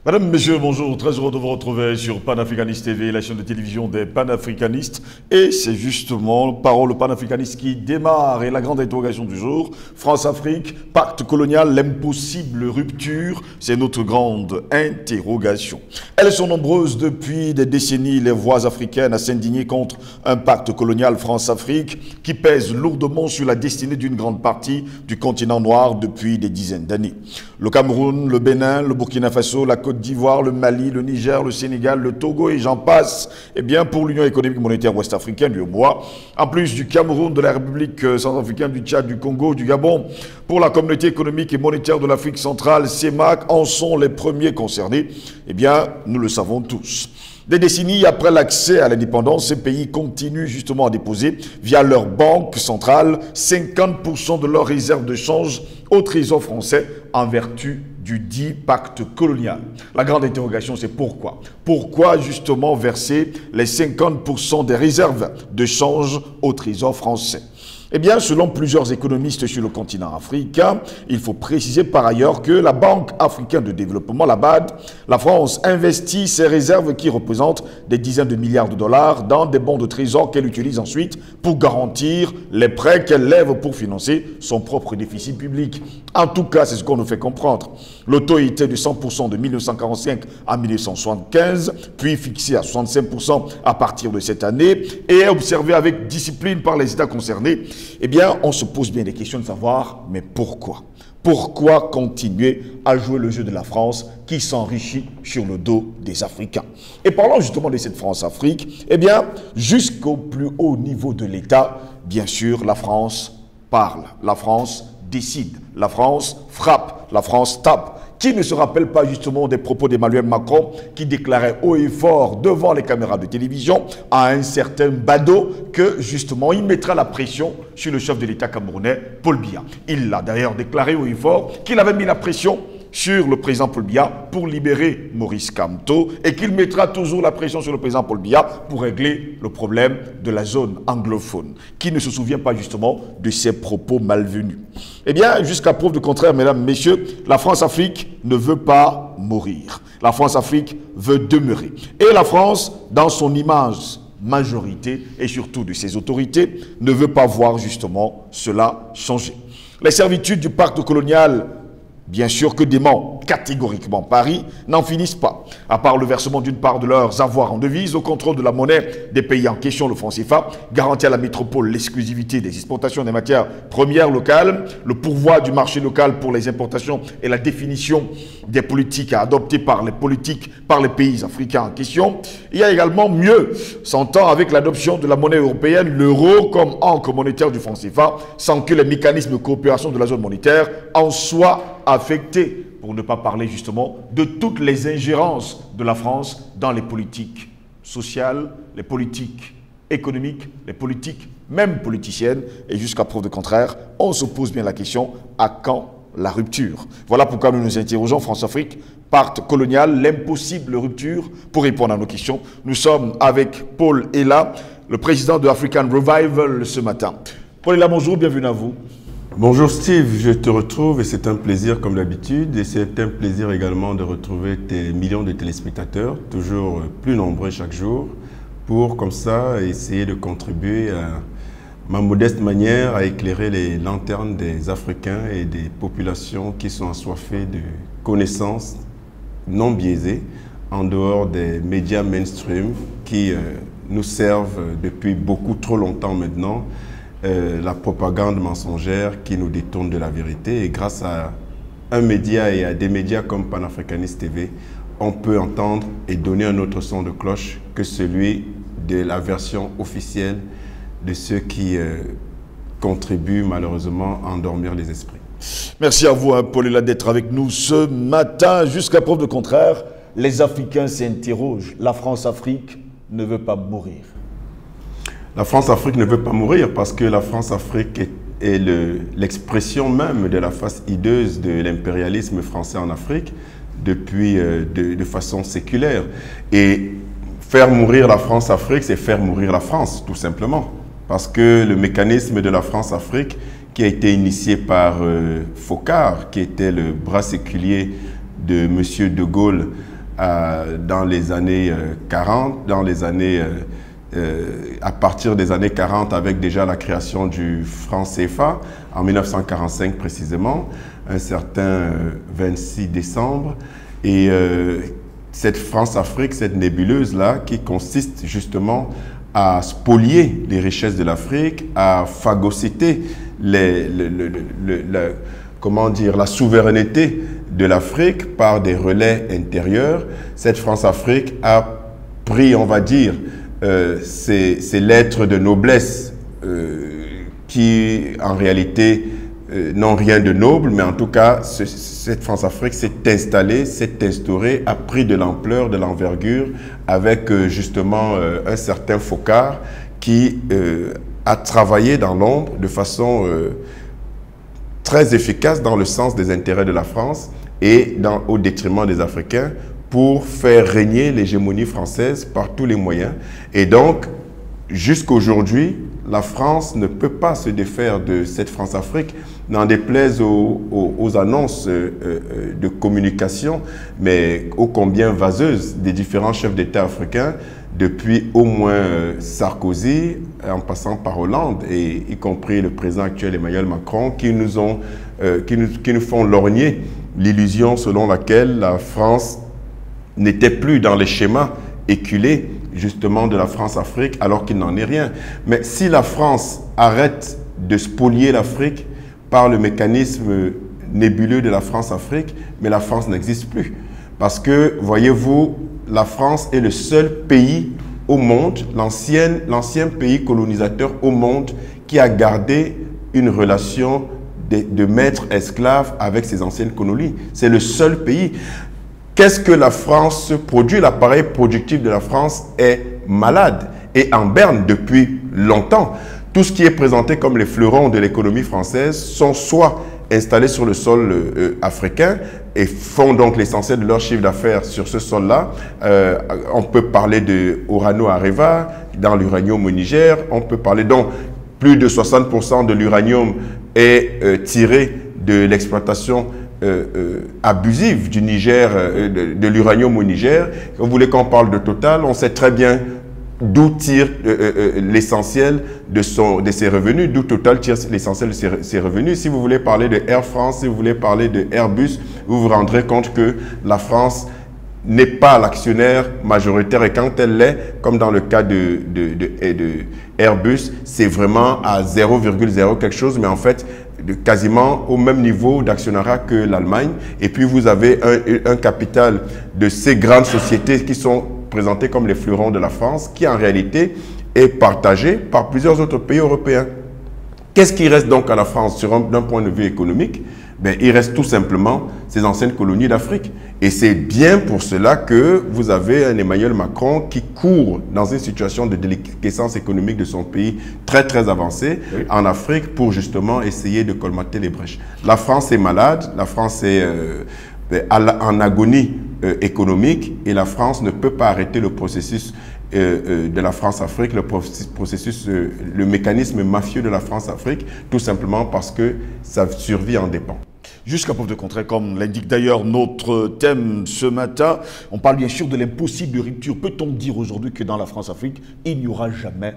Madame, Messieurs, bonjour, très heureux de vous retrouver sur Panafricaniste TV, la chaîne de télévision des panafricanistes. Et c'est justement Parole panafricaniste qui démarre. Et la grande interrogation du jour, France-Afrique, pacte colonial, l'impossible rupture, c'est notre grande interrogation. Elles sont nombreuses depuis des décennies, les voix africaines à s'indigner contre un pacte colonial France-Afrique qui pèse lourdement sur la destinée d'une grande partie du continent noir depuis des dizaines d'années. Le Cameroun, le Bénin, le Burkina Faso, la Côte d'Ivoire, le Mali, le Niger, le Sénégal, le Togo et j'en passe. Eh bien, pour l'Union économique monétaire ouest-africaine, l'UEMOA, en plus du Cameroun, de la République centrafricaine, du Tchad, du Congo, du Gabon, pour la communauté économique et monétaire de l'Afrique centrale, CEMAC, en sont les premiers concernés. Eh bien, nous le savons tous. Des décennies après l'accès à l'indépendance, ces pays continuent justement à déposer via leur banque centrale 50% de leurs réserves de change au trésor français en vertu du dit pacte colonial. La grande interrogation, c'est pourquoi? Pourquoi justement verser les 50% des réserves de change au trésor français? Eh bien, selon plusieurs économistes sur le continent africain, il faut préciser par ailleurs que la Banque africaine de développement, la BAD, la France investit ses réserves qui représentent des dizaines de milliards de dollars dans des bons de trésor qu'elle utilise ensuite pour garantir les prêts qu'elle lève pour financer son propre déficit public. En tout cas, c'est ce qu'on nous fait comprendre. Le taux était de 100% de 1945 à 1975, puis fixé à 65% à partir de cette année et est observé avec discipline par les États concernés. Eh bien, on se pose bien des questions de savoir, mais pourquoi? Pourquoi continuer à jouer le jeu de la France qui s'enrichit sur le dos des Africains? Et parlons justement de cette France-Afrique, eh bien, jusqu'au plus haut niveau de l'État, bien sûr, la France parle, la France décide, la France frappe, la France tape. Qui ne se rappelle pas justement des propos d'Emmanuel Macron qui déclarait haut et fort devant les caméras de télévision à un certain Bado que justement il mettra la pression sur le chef de l'État camerounais, Paul Biya. Il a d'ailleurs déclaré haut et fort qu'il avait mis la pression sur le président Paul Biya pour libérer Maurice Kamto et qu'il mettra toujours la pression sur le président Paul Biya pour régler le problème de la zone anglophone. Qui ne se souvient pas justement de ces propos malvenus? Eh bien, jusqu'à preuve du contraire, mesdames, messieurs, la France-Afrique ne veut pas mourir. La France-Afrique veut demeurer. Et la France, dans son image majorité et surtout de ses autorités, ne veut pas voir justement cela changer. Les servitudes du pacte colonial, bien sûr que dément catégoriquement Paris, n'en finissent pas. À part le versement d'une part de leurs avoirs en devise au contrôle de la monnaie des pays en question, le franc CFA, garantit à la métropole l'exclusivité des exportations des matières premières locales, le pourvoi du marché local pour les importations et la définition des politiques à adopter par les pays africains en question. Il y a également mieux, s'entend avec l'adoption de la monnaie européenne, l'euro comme ancre monétaire du franc CFA, sans que les mécanismes de coopération de la zone monétaire en soient affectés, pour ne pas parler justement de toutes les ingérences de la France dans les politiques sociales, les politiques économiques, les politiques même politiciennes. Et jusqu'à preuve de contraire, on se pose bien la question, à quand la rupture? Voilà pourquoi nous nous interrogeons, France-Afrique, pacte colonial, l'impossible rupture. Pour répondre à nos questions, nous sommes avec Paul Ella, le président de African Revival ce matin. Paul Ella, bonjour, bienvenue à vous. Bonjour Steve, je te retrouve et c'est un plaisir comme d'habitude et c'est un plaisir également de retrouver tes millions de téléspectateurs, toujours plus nombreux chaque jour, pour comme ça essayer de contribuer à ma modeste manière à éclairer les lanternes des Africains et des populations qui sont assoiffées de connaissances non biaisées en dehors des médias mainstream qui nous servent depuis beaucoup trop longtemps maintenant la propagande mensongère qui nous détourne de la vérité. Et grâce à un média et à des médias comme Panafricaniste TV, on peut entendre et donner un autre son de cloche que celui de la version officielle de ceux qui contribuent malheureusement à endormir les esprits. Merci à vous, Paul Ella, d'être avec nous ce matin. Jusqu'à preuve de contraire, les Africains s'interrogent. La France-Afrique ne veut pas mourir. La France-Afrique ne veut pas mourir parce que la France-Afrique est l'expression même de la face hideuse de l'impérialisme français en Afrique depuis de façon séculaire. Et faire mourir la France-Afrique, c'est faire mourir la France, tout simplement. Parce que le mécanisme de la France-Afrique, qui a été initié par Foccart, qui était le bras séculier de M. de Gaulle dans les années 40, à partir des années 40 avec déjà la création du franc CFA, en 1945 précisément, un certain 26 décembre. Et cette France-Afrique, cette nébuleuse-là, qui consiste justement à spolier les richesses de l'Afrique, à phagocyter la souveraineté de l'Afrique par des relais intérieurs. Cette France-Afrique a pris, on va dire, ces lettres de noblesse qui, en réalité, n'ont rien de noble, mais en tout cas, cette France-Afrique s'est installée, s'est instaurée, a pris de l'ampleur, de l'envergure, avec justement un certain Focard qui a travaillé dans l'ombre de façon très efficace dans le sens des intérêts de la France et au détriment des Africains pour faire régner l'hégémonie française par tous les moyens. Et donc, jusqu'aujourd'hui, la France ne peut pas se défaire de cette France-Afrique, n'en déplaise aux annonces de communication, mais ô combien vaseuses des différents chefs d'État africains, depuis au moins Sarkozy, en passant par Hollande, et y compris le président actuel Emmanuel Macron, qui nous font lorgner l'illusion selon laquelle la France n'était plus dans les schémas éculés justement de la France-Afrique, alors qu'il n'en est rien. Mais si la France arrête de spolier l'Afrique par le mécanisme nébuleux de la France-Afrique, mais la France n'existe plus. Parce que, voyez-vous, la France est le seul pays au monde, l'ancien pays colonisateur au monde, qui a gardé une relation de maître-esclave avec ses anciennes colonies. C'est le seul pays. Qu'est-ce que la France produit? L'appareil productif de la France est malade et en berne depuis longtemps. Tout ce qui est présenté comme les fleurons de l'économie française sont soit installés sur le sol africain et font donc l'essentiel de leur chiffre d'affaires sur ce sol-là. On peut parler de Orano Areva, dans l'uranium au Niger. On peut parler donc plus de 60% de l'uranium est tiré de l'exploitation abusive du Niger, de l'uranium au Niger. Vous voulez qu'on parle de Total, on sait très bien d'où tire l'essentiel de ses revenus, d'où Total tire l'essentiel de ses revenus. Si vous voulez parler de Air France, si vous voulez parler de Airbus, vous vous rendrez compte que la France n'est pas l'actionnaire majoritaire, et quand elle l'est, comme dans le cas de Airbus, c'est vraiment à 0,0 quelque chose, mais en fait, quasiment au même niveau d'actionnariat que l'Allemagne. Et puis vous avez un capital de ces grandes sociétés qui sont présentées comme les fleurons de la France, qui en réalité est partagé par plusieurs autres pays européens. Qu'est-ce qui reste donc à la France d'un point de vue économique? Ben, il reste tout simplement ces anciennes colonies d'Afrique. Et c'est bien pour cela que vous avez un Emmanuel Macron qui court dans une situation de déliquescence économique de son pays très avancée, oui, en Afrique, pour justement essayer de colmater les brèches. La France est malade, la France est en agonie économique, et la France ne peut pas arrêter le processus de la France-Afrique, le mécanisme mafieux de la France-Afrique, tout simplement parce que sa survie en dépend. Jusqu'à preuve de contraire, comme l'indique d'ailleurs notre thème ce matin, on parle bien sûr de l'impossible rupture. Peut-on dire aujourd'hui que dans la France-Afrique, il n'y aura jamais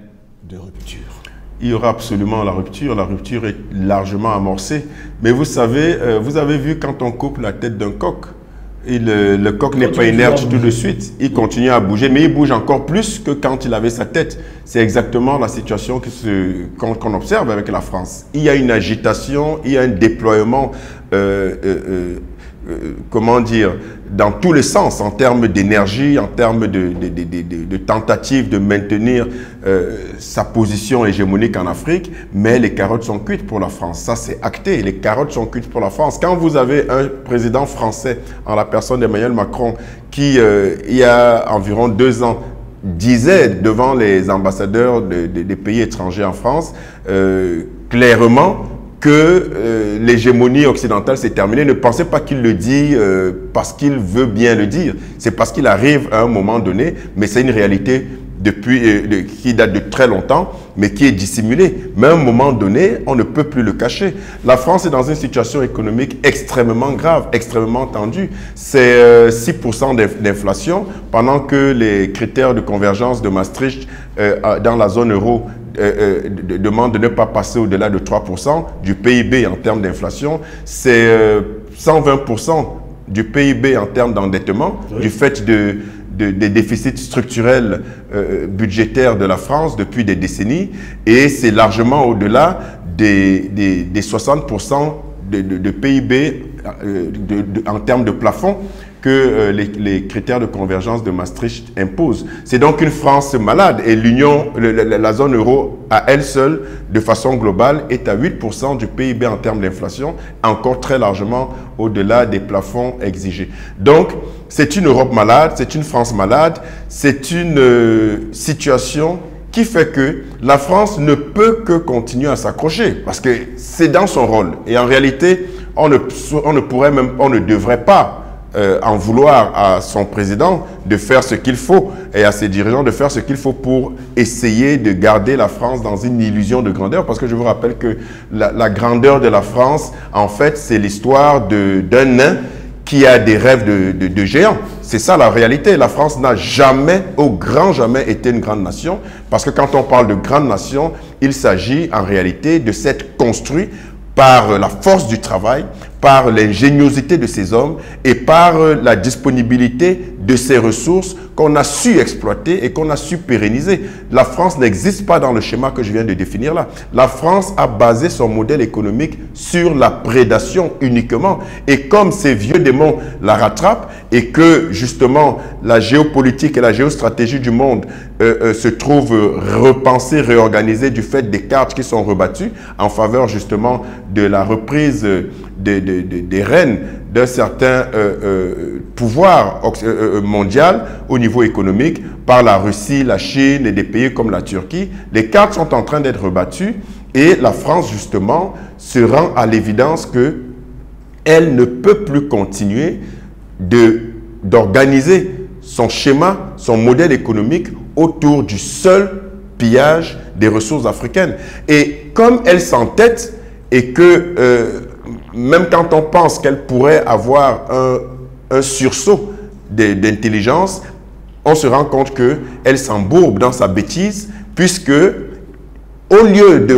de rupture? Il y aura absolument la rupture est largement amorcée. Mais vous savez, vous avez vu quand on coupe la tête d'un coq, le coq n'est pas inerte tout de suite, il continue à bouger, mais il bouge encore plus que quand il avait sa tête. C'est exactement la situation qu'on observe avec la France. Il y a une agitation, il y a un déploiement, comment dire, dans tous les sens, en termes d'énergie, en termes de tentatives de maintenir sa position hégémonique en Afrique, mais les carottes sont cuites pour la France. Ça, c'est acté. Les carottes sont cuites pour la France. Quand vous avez un président français, en la personne d'Emmanuel Macron, qui, il y a environ 2 ans, disait devant les ambassadeurs des pays étrangers en France, clairement, que l'hégémonie occidentale s'est terminée. Ne pensez pas qu'il le dit parce qu'il veut bien le dire. C'est parce qu'il arrive à un moment donné, mais c'est une réalité qui date de très longtemps, mais qui est dissimulé. Mais à un moment donné, on ne peut plus le cacher. La France est dans une situation économique extrêmement grave, extrêmement tendue. C'est 6% d'inflation, pendant que les critères de convergence de Maastricht dans la zone euro demandent de ne pas passer au-delà de 3% du PIB en termes d'inflation. C'est 120% du PIB en termes d'endettement, oui, du fait des déficits structurels budgétaires de la France depuis des décennies, et c'est largement au-delà des 60% de PIB en termes de plafond que les critères de convergence de Maastricht imposent. C'est donc une France malade, et la zone euro à elle seule, de façon globale, est à 8% du PIB en termes d'inflation, encore très largement au-delà des plafonds exigés. Donc, c'est une Europe malade, c'est une France malade, c'est une situation qui fait que la France ne peut que continuer à s'accrocher, parce que c'est dans son rôle. Et en réalité, on ne devrait pas en vouloir à son président de faire ce qu'il faut et à ses dirigeants de faire ce qu'il faut pour essayer de garder la France dans une illusion de grandeur, parce que je vous rappelle que la grandeur de la France, en fait, c'est l'histoire d'un nain qui a des rêves de géant. C'est ça la réalité. La France n'a jamais, au grand jamais, été une grande nation, parce que quand on parle de grande nation, il s'agit en réalité de s'être construit par la force du travail, par l'ingéniosité de ces hommes et par la disponibilité de ces ressources qu'on a su exploiter et qu'on a su pérenniser. La France n'existe pas dans le schéma que je viens de définir là. La France a basé son modèle économique sur la prédation uniquement. Et comme ces vieux démons la rattrapent et que justement la géopolitique et la géostratégie du monde se trouvent repensées, réorganisées du fait des cartes qui sont rebattues en faveur justement de la reprise des rênes d'un certain pouvoir mondial au niveau économique par la Russie, la Chine et des pays comme la Turquie. Les cartes sont en train d'être rebattues et la France, justement, se rend à l'évidence qu'elle ne peut plus continuer d'organiser son schéma, son modèle économique autour du seul pillage des ressources africaines. Et comme elle s'entête et que même quand on pense qu'elle pourrait avoir un sursaut d'intelligence, on se rend compte qu'elle s'embourbe dans sa bêtise, puisque au lieu de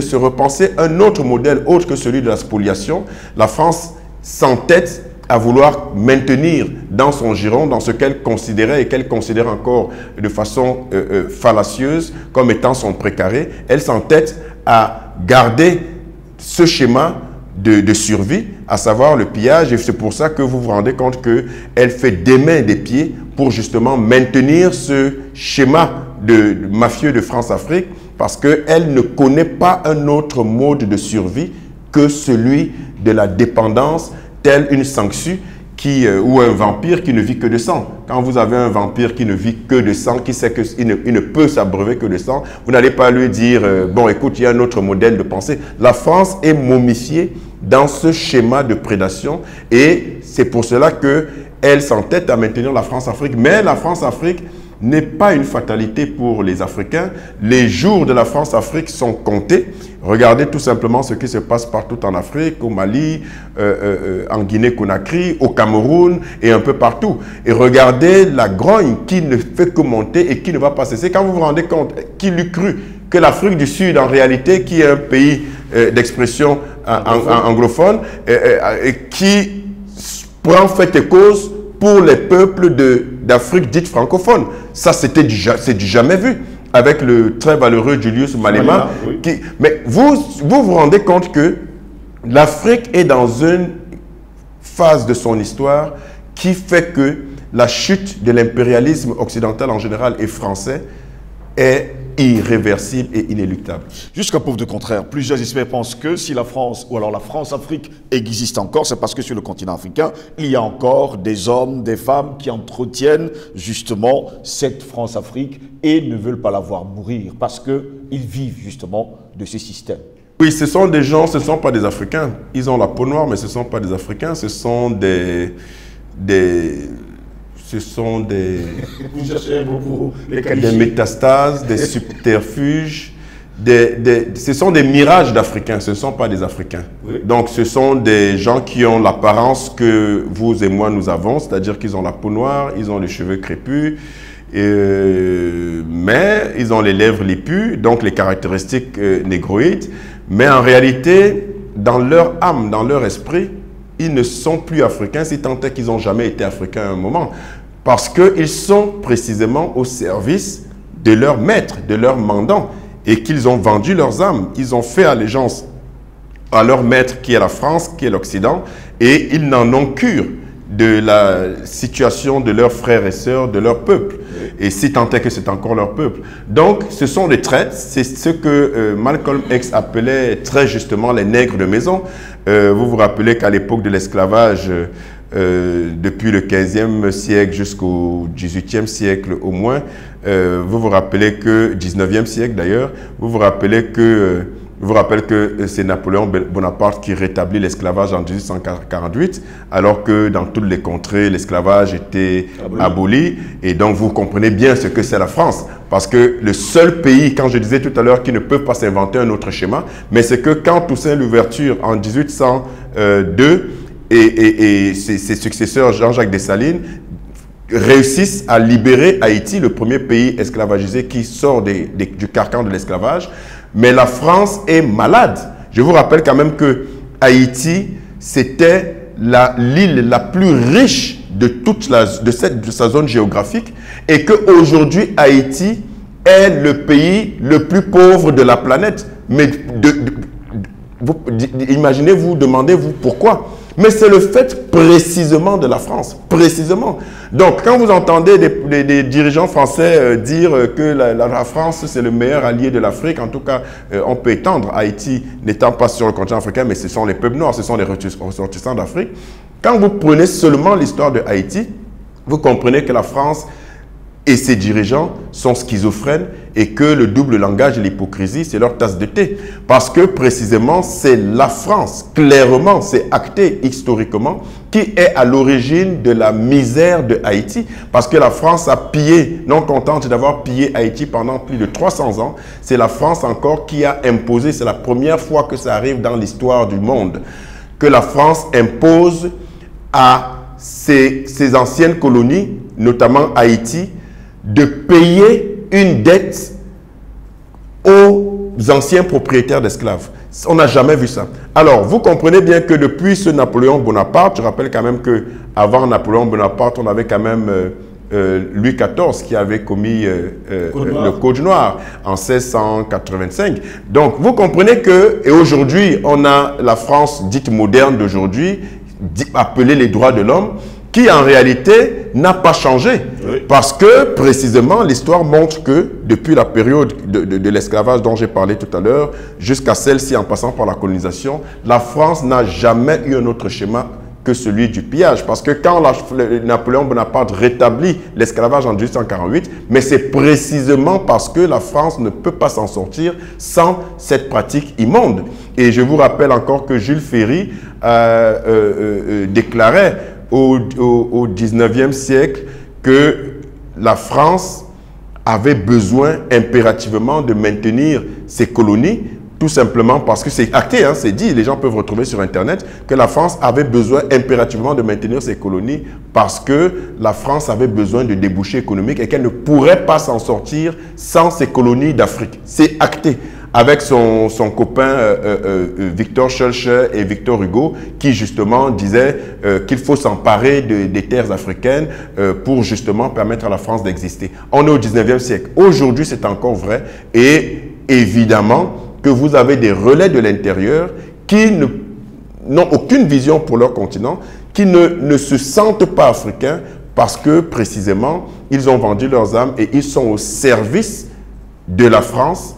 se repenser un autre modèle autre que celui de la spoliation, la France s'entête à vouloir maintenir dans son giron, dans ce qu'elle considérait et qu'elle considère encore de façon fallacieuse comme étant son précaré, elle s'entête à garder ce schéma de survie, à savoir le pillage, et c'est pour ça que vous vous rendez compte qu'elle fait des mains et des pieds pour justement maintenir ce schéma de mafieux de France-Afrique, parce qu'elle ne connaît pas un autre mode de survie que celui de la dépendance, tel une sangsue ou un vampire qui ne vit que de sang. Quand vous avez un vampire qui ne vit que de sang, qui sait qu'il ne peut s'abreuver que de sang, vous n'allez pas lui dire bon, écoute, il y a un autre modèle de pensée. La France est momifiée dans ce schéma de prédation et c'est pour cela qu'elle s'entête à maintenir la France-Afrique. Mais la France-Afrique n'est pas une fatalité pour les Africains. Les jours de la France-Afrique sont comptés. Regardez tout simplement ce qui se passe partout en Afrique, au Mali, en Guinée-Conakry, au Cameroun et un peu partout. Et regardez la grogne qui ne fait que monter et qui ne va pas cesser. Quand vous vous rendez compte, qui l'eût cru que l'Afrique du Sud, en réalité, qui est un pays d'expression anglophone, qui prend fait et cause pour les peuples d'Afrique dite francophone. Ça, c'est du jamais vu, avec le très valeureux Julius Malema. Oui. Mais vous vous rendez compte que l'Afrique est dans une phase de son histoire qui fait que la chute de l'impérialisme occidental en général et français est irréversible et inéluctable. Jusqu'à preuve de contraire, plusieurs experts pensent que si la France, ou alors la France-Afrique existe encore, c'est parce que sur le continent africain, il y a encore des hommes, des femmes qui entretiennent justement cette France-Afrique et ne veulent pas la voir mourir parce qu'ils vivent justement de ce système. Oui, ce sont des gens, ce ne sont pas des Africains. Ils ont la peau noire, mais ce ne sont pas des Africains, ce sont Ce sont des, Vous cherchez beaucoup les des qualifiés. métastases, des subterfuges, ce sont des mirages d'Africains, ce ne sont pas des Africains. Oui. Donc ce sont des gens qui ont l'apparence que vous et moi nous avons, c'est-à-dire qu'ils ont la peau noire, ils ont les cheveux crépus, mais ils ont les lèvres lépues, donc les caractéristiques négroïdes. Mais en réalité, dans leur âme, dans leur esprit, ils ne sont plus africains, si tant est qu'ils n'ont jamais été africains à un moment. Parce qu'ils sont précisément au service de leur maître, de leur mandant, et qu'ils ont vendu leurs âmes. Ils ont fait allégeance à leur maître qui est la France, qui est l'Occident, et ils n'en ont cure de la situation de leurs frères et sœurs, de leur peuple. Et si tant est que c'est encore leur peuple. Donc, ce sont des traites, c'est ce que Malcolm X appelait très justement les nègres de maison. Vous vous rappelez qu'à l'époque de l'esclavage, depuis le 15e siècle jusqu'au 18e siècle au moins, vous vous rappelez que, 19e siècle d'ailleurs, vous vous rappelez que c'est Napoléon Bonaparte qui rétablit l'esclavage en 1848, alors que dans toutes les contrées, l'esclavage était aboli. Et donc, vous comprenez bien ce que c'est la France. Parce que le seul pays, quand je disais tout à l'heure, qui ne peut pas s'inventer un autre schéma, mais c'est que quand Toussaint Louverture, en 1802, et ses successeurs, Jean-Jacques Dessalines, réussissent à libérer Haïti, le premier pays esclavagisé qui sort du carcan de l'esclavage. Mais la France est malade. Je vous rappelle quand même que Haïti, c'était l'île la plus riche de toute sa zone géographique et qu'aujourd'hui, Haïti est le pays le plus pauvre de la planète. Mais imaginez-vous, demandez-vous pourquoi. Mais c'est le fait précisément de la France, précisément. Donc, quand vous entendez des dirigeants français dire que la France, c'est le meilleur allié de l'Afrique, en tout cas, on peut étendre Haïti n'étant pas sur le continent africain, mais ce sont les peuples noirs, ce sont les ressortissants d'Afrique. Quand vous prenez seulement l'histoire de Haïti, vous comprenez que la France et ses dirigeants sont schizophrènes et que le double langage et l'hypocrisie, c'est leur tasse de thé. Parce que précisément, c'est la France, clairement, c'est acté historiquement, qui est à l'origine de la misère de Haïti. Parce que la France a pillé, non contente d'avoir pillé Haïti pendant plus de 300 ans, c'est la France encore qui a imposé, c'est la première fois que ça arrive dans l'histoire du monde, que la France impose à ses anciennes colonies, notamment Haïti, de payer une dette aux anciens propriétaires d'esclaves. On n'a jamais vu ça. Alors, vous comprenez bien que depuis ce Napoléon Bonaparte, je rappelle quand même qu'avant Napoléon Bonaparte, on avait quand même Louis XIV qui avait commis le Code Noir en 1685. Donc, vous comprenez que, et aujourd'hui, on a la France dite moderne d'aujourd'hui, appelée les droits de l'homme, qui en réalité n'a pas changé. Oui. Parce que précisément l'histoire montre que depuis la période de l'esclavage dont j'ai parlé tout à l'heure, jusqu'à celle-ci en passant par la colonisation, la France n'a jamais eu un autre schéma que celui du pillage. Parce que quand Napoléon Bonaparte rétablit l'esclavage en 1848, mais c'est précisément parce que la France ne peut pas s'en sortir sans cette pratique immonde. Et je vous rappelle encore que Jules Ferry déclarait au 19e siècle que la France avait besoin impérativement de maintenir ses colonies, tout simplement parce que c'est acté, hein, c'est dit, les gens peuvent retrouver sur Internet, que la France avait besoin impérativement de maintenir ses colonies parce que la France avait besoin de débouchés économiques et qu'elle ne pourrait pas s'en sortir sans ses colonies d'Afrique. C'est acté. Avec son copain Victor Schœlcher et Victor Hugo, qui justement disaient qu'il faut s'emparer des terres africaines pour justement permettre à la France d'exister. On est au 19e siècle. Aujourd'hui, c'est encore vrai. Et évidemment que vous avez des relais de l'intérieur qui n'ont aucune vision pour leur continent, qui ne se sentent pas africains parce que précisément, ils ont vendu leurs âmes et ils sont au service de la France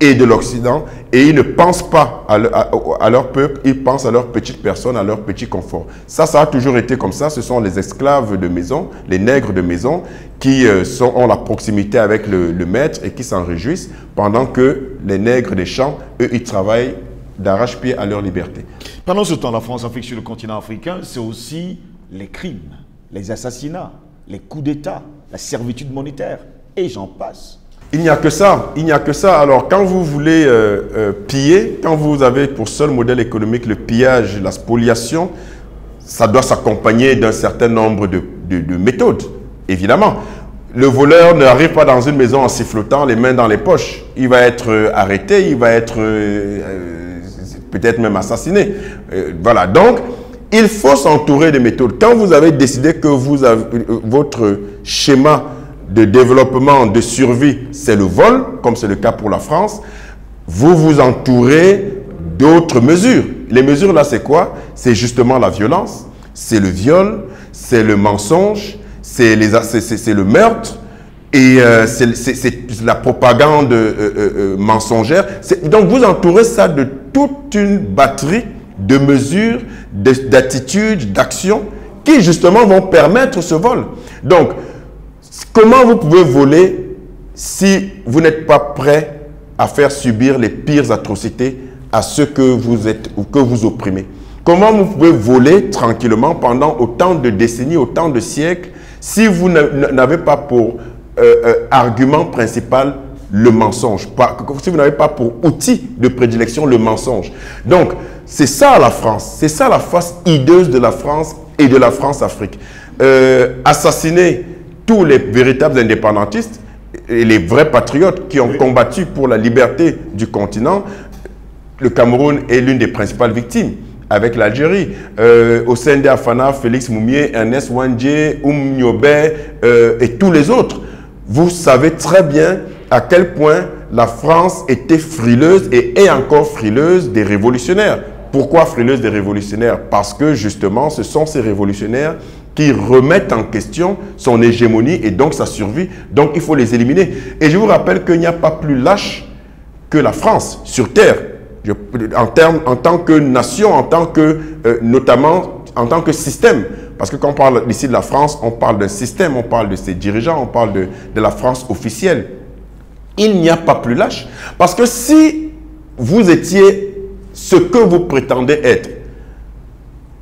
et de l'Occident, et ils ne pensent pas à leur peuple, ils pensent à leur petite personne, à leur petit confort. Ça a toujours été comme ça. Ce sont les esclaves de maison, les nègres de maison, qui ont la proximité avec le maître et qui s'en réjouissent, pendant que les nègres des champs, eux, ils travaillent d'arrache-pied à leur liberté. Pendant ce temps, la France-Afrique sur le continent africain, c'est aussi les crimes, les assassinats, les coups d'État, la servitude monétaire, et j'en passe. Il n'y a que ça, il n'y a que ça. Alors, quand vous voulez piller, quand vous avez pour seul modèle économique le pillage, la spoliation, ça doit s'accompagner d'un certain nombre de méthodes, évidemment. Le voleur n'arrive pas dans une maison en sifflotant les mains dans les poches. Il va être arrêté, il va être peut-être même assassiné. Voilà, donc il faut s'entourer de méthodes. Quand vous avez décidé que vous avez, votre schéma de développement, de survie, c'est le vol, comme c'est le cas pour la France, vous vous entourez d'autres mesures. Les mesures là, c'est quoi? C'est justement la violence, c'est le viol, c'est le mensonge, c'est le meurtre et c'est la propagande mensongère. Donc vous entourez ça de toute une batterie de mesures, d'attitudes, d'actions qui justement vont permettre ce vol. Donc, comment vous pouvez voler si vous n'êtes pas prêt à faire subir les pires atrocités à ceux que vous êtes ou que vous opprimez? Comment vous pouvez voler tranquillement pendant autant de décennies, autant de siècles, si vous n'avez pas pour argument principal le mensonge, si vous n'avez pas pour outil de prédilection le mensonge? Donc, c'est ça la France, c'est ça la face hideuse de la France et de la France-Afrique. Assassiner tous les véritables indépendantistes et les vrais patriotes qui ont combattu pour la liberté du continent. Le Cameroun est l'une des principales victimes, avec l'Algérie. Au sein d'Afana, Félix Moumié, Ernest Wandje, Nyobe et tous les autres. Vous savez très bien à quel point la France était frileuse et est encore frileuse des révolutionnaires. Pourquoi frileuse des révolutionnaires? Parce que justement, ce sont ces révolutionnaires qui remettent en question son hégémonie et donc sa survie. Donc, il faut les éliminer. Et je vous rappelle qu'il n'y a pas plus lâche que la France sur Terre. En tant que nation, en tant que, notamment en tant que système. Parce que quand on parle ici de la France, on parle d'un système, on parle de ses dirigeants, on parle de la France officielle. Il n'y a pas plus lâche. Parce que si vous étiez ce que vous prétendez être,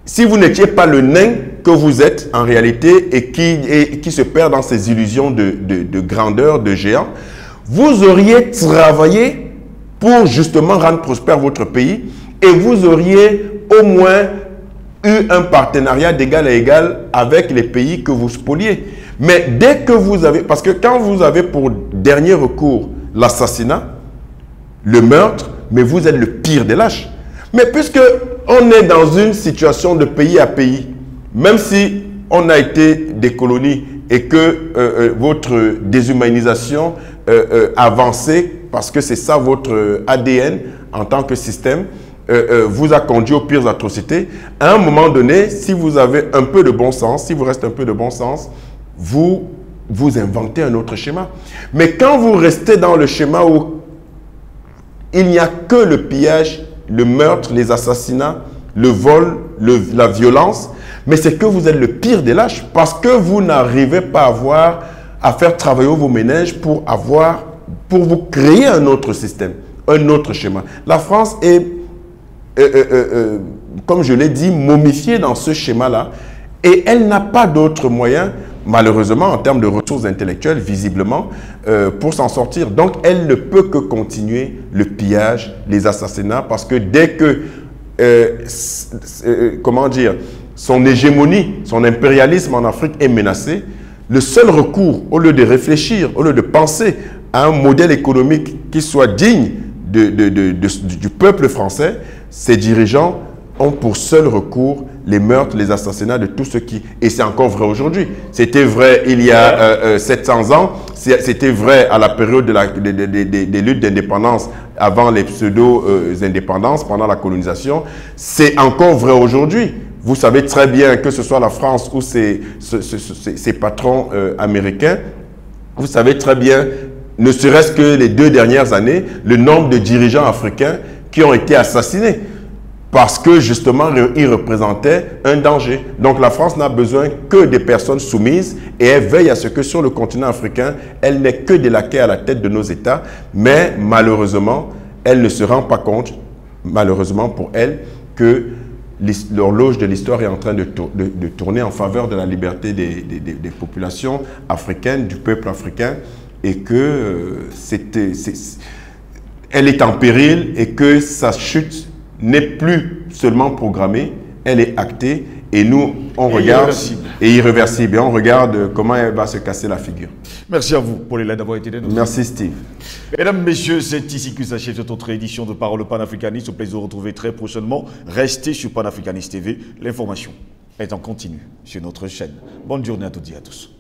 si vous n'étiez pas le nain que vous êtes en réalité et qui se perd dans ces illusions de grandeur, de géant, vous auriez travaillé pour justement rendre prospère votre pays et vous auriez au moins eu un partenariat d'égal à égal avec les pays que vous spoliez. Mais dès que vous avez, parce que quand vous avez pour dernier recours l'assassinat, le meurtre, mais vous êtes le pire des lâches. Mais puisque on est dans une situation de pays à pays, même si on a été des colonies et que votre déshumanisation avancée, parce que c'est ça votre ADN en tant que système, vous a conduit aux pires atrocités. À un moment donné, si vous avez un peu de bon sens, si vous restez un peu de bon sens, vous inventez un autre schéma. Mais quand vous restez dans le schéma où il n'y a que le pillage, le meurtre, les assassinats, le vol, la violence, mais c'est que vous êtes le pire des lâches parce que vous n'arrivez pas à faire travailler vos ménages pour vous créer un autre système, un autre schéma. La France est, comme je l'ai dit, momifiée dans ce schéma-là et elle n'a pas d'autre moyen, malheureusement, en termes de ressources intellectuelles, visiblement, pour s'en sortir. Donc, elle ne peut que continuer le pillage, les assassinats, parce que dès que, comment dire, son hégémonie, son impérialisme en Afrique est menacé, le seul recours, au lieu de réfléchir, au lieu de penser à un modèle économique qui soit digne du peuple français, ses dirigeants ont pour seul recours les meurtres, les assassinats de tous ceux qui... Et c'est encore vrai aujourd'hui. C'était vrai il y a 700 ans, c'était vrai à la période des luttes d'indépendance, avant les pseudo-indépendances, pendant la colonisation. C'est encore vrai aujourd'hui. Vous savez très bien que ce soit la France ou ses patrons américains, vous savez très bien, ne serait-ce que les 2 dernières années, le nombre de dirigeants africains qui ont été assassinés. Parce que justement, ils représentaient un danger. Donc la France n'a besoin que des personnes soumises et elle veille à ce que sur le continent africain, elle n'ait que des laquais à la tête de nos États. Mais malheureusement, elle ne se rend pas compte, malheureusement pour elle, que l'horloge de l'histoire est en train de tourner en faveur de la liberté des populations africaines, du peuple africain, et que elle est en péril et que sa chute n'est plus seulement programmée, elle est actée. Et nous, on regarde, et irréversible, et on regarde comment elle va se casser la figure. Merci à vous, Paul Hélène, d'avoir été là. Merci, Steve. Mesdames, Messieurs, c'est ici que s'achève cette autre édition de Parole panafricaniste. Au plaisir de vous retrouver très prochainement. Restez sur Panafricaniste TV. L'information est en continu sur notre chaîne. Bonne journée à toutes et à tous.